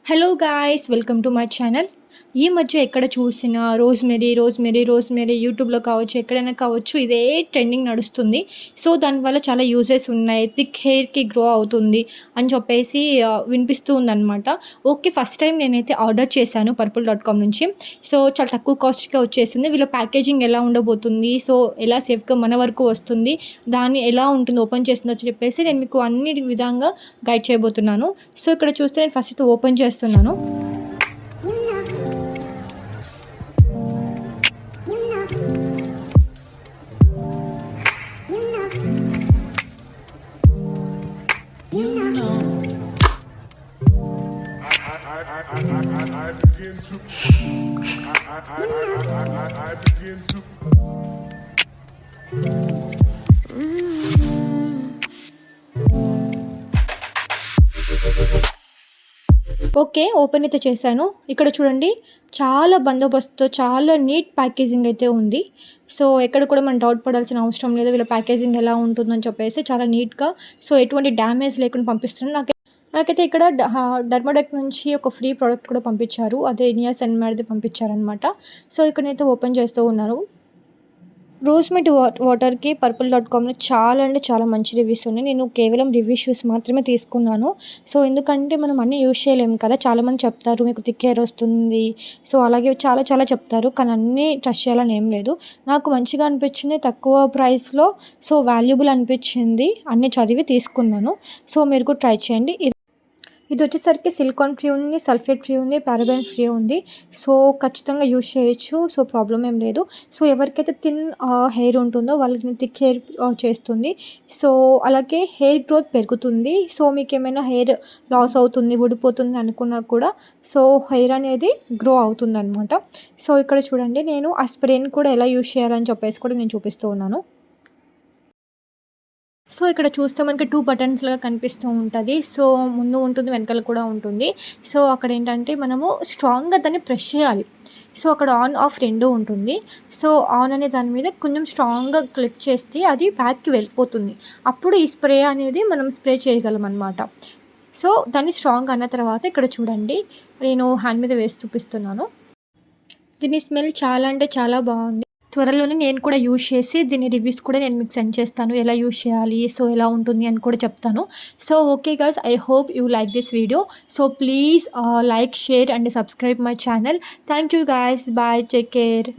Hello guys, welcome to my channel. ఈ మధ్య ఎక్కడ చూసినా రోజ్‌మెరీ యూట్యూబ్‌లో కావచ్చు, ఎక్కడైనా కావచ్చు ఇదే ట్రెండింగ్ నడుస్తుంది. సో, దానివల్ల చాలా యూజెస్ ఉన్నాయి. థిక్ హెయిర్‌కి గ్రో అవుతుంది అని చెప్పేసి వినిపిస్తూ ఉందనమాట. ఓకే. ఫస్ట్ టైం నేనైతే ఆర్డర్ చేశాను purple.com నుంచి. సో, చాలా తక్కువ కాస్ట్‌కే వచ్చేసింది. వీళ్ళ ప్యాకేజింగ్ ఎలా ఉండబోతుంది, సో, ఎలా సేఫ్‌గా మన వరకు వస్తుంది, దాన్ని ఎలా ఉంటుంది ఓపెన్ చేసిందో చెప్పేసి నేను మీకు అన్ని విధంగా గైడ్ చేయబోతున్నాను. సో, ఇక్కడ చూస్తే నేను ఫస్ట్ అయితే ఓపెన్ చేస్తున్నాను. I begin to okay. Open అయితే చేశాను. ఇక్కడ చూడండి, చాలా బందోబస్తుతో చాలా నీట్ ప్యాకేజింగ్ అయితే ఉంది. సో, ఎక్కడ కూడా మనం డౌట్ పడాల్సిన అవసరం లేదు. వీళ్ళ ప్యాకేజింగ్ ఎలా ఉంటుందని చెప్పేసి చాలా నీట్‌గా, సో, ఎటువంటి డ్యామేజ్ లేకుండా పంపిస్తున్నారు. నాకైతే ఇక్కడ డర్మాడెక్ నుంచి ఒక ఫ్రీ ప్రోడక్ట్ కూడా పంపించారు. అదే నియాసినమైడ్‌ది పంపించారనమాట. సో, ఇక్కడ నేనైతే ఓపెన్ చేస్తూ ఉన్నాను. రోజ్‌మెరీ వాటర్‌కి purple.comలో చాలా అంటే చాలా మంచి రివ్యూస్ ఉన్నాయి. నేను కేవలం రివ్యూస్ చూసి మాత్రమే తీసుకున్నాను. సో, ఎందుకంటే మనం అన్నీ యూజ్ చేయలేము కదా! చాలామంది చెప్తారు మీకు థిక్ హెయిర్ వస్తుంది. సో, అలాగే చాలా చాలా చెప్తారు. కానీ అన్నీ ట్రస్ట్ చేయాలని ఏం లేదు. నాకు మంచిగా అనిపించింది, తక్కువ ప్రైస్‌లో, సో, వాల్యుబుల్ అనిపించింది. అన్నీ చదివి తీసుకున్నాను. సో, మీరు కూడా ట్రై చేయండి. ఇదొచ్చేసరికి సిలికాన్ ఫ్రీ ఉంది, సల్ఫేట్ ఫ్రీ ఉంది, పారాబెన్ ఫ్రీ ఉంది. సో, ఖచ్చితంగా యూజ్ చేయొచ్చు. సో, ప్రాబ్లమ్ ఏం లేదు. సో, ఎవరికైతే థిన్ హెయిర్ ఉంటుందో వాళ్ళకి థిక్ హెయిర్ చేస్తుంది. సో, అలాగే హెయిర్ గ్రోత్ పెరుగుతుంది. సో, మీకేమైనా హెయిర్ లాస్ అవుతుంది, ఊడిపోతుంది అనుకున్నా కూడా సో, హెయిర్ అనేది గ్రో అవుతుందనమాట. సో, ఇక్కడ చూడండి, నేను ఆ స్ప్రేని కూడా ఎలా యూజ్ చేయాలని చెప్పేసి కూడా నేను చూపిస్తూ ఉన్నాను. సో, ఇక్కడ చూస్తే మనకి 2 బటన్స్‌లాగా కనిపిస్తూ ఉంటది. సో, ముందు ఉంటుంది, వెనకాల కూడా ఉంటుంది. సో, అక్కడేంటంటే మనము స్ట్రాంగ్‌గా దాన్ని ప్రెస్ చేయాలి. సో, అక్కడ ఆన్, ఆఫ్ 2 ఉంటుంది. సో, ఆన్ అనే దాని మీద కొంచెం స్ట్రాంగ్‌గా క్లిక్ చేస్తే అది బ్యాక్‌కి వెళ్ళిపోతుంది. అప్పుడు ఈ స్ప్రే అనేది మనం స్ప్రే చేయగలమనమాట. సో, దాన్ని స్ట్రాంగ్ అన్న తర్వాత ఇక్కడ చూడండి, నేను హ్యాండ్ మీద వేసి చూపిస్తున్నాను. దీని స్మెల్ చాలా అంటే చాలా బాగుంది. త్వరలోనే నేను కూడా యూజ్ చేసి దీని రివ్యూస్ కూడా నేను మీకు సెండ్ చేస్తాను. ఎలా యూజ్ చేయాలి, సో, ఎలా ఉంటుంది అని కూడా చెప్తాను. So, okay guys, I hope you like this video. So, please like, share and subscribe my channel. Thank you guys. Bye. Take care.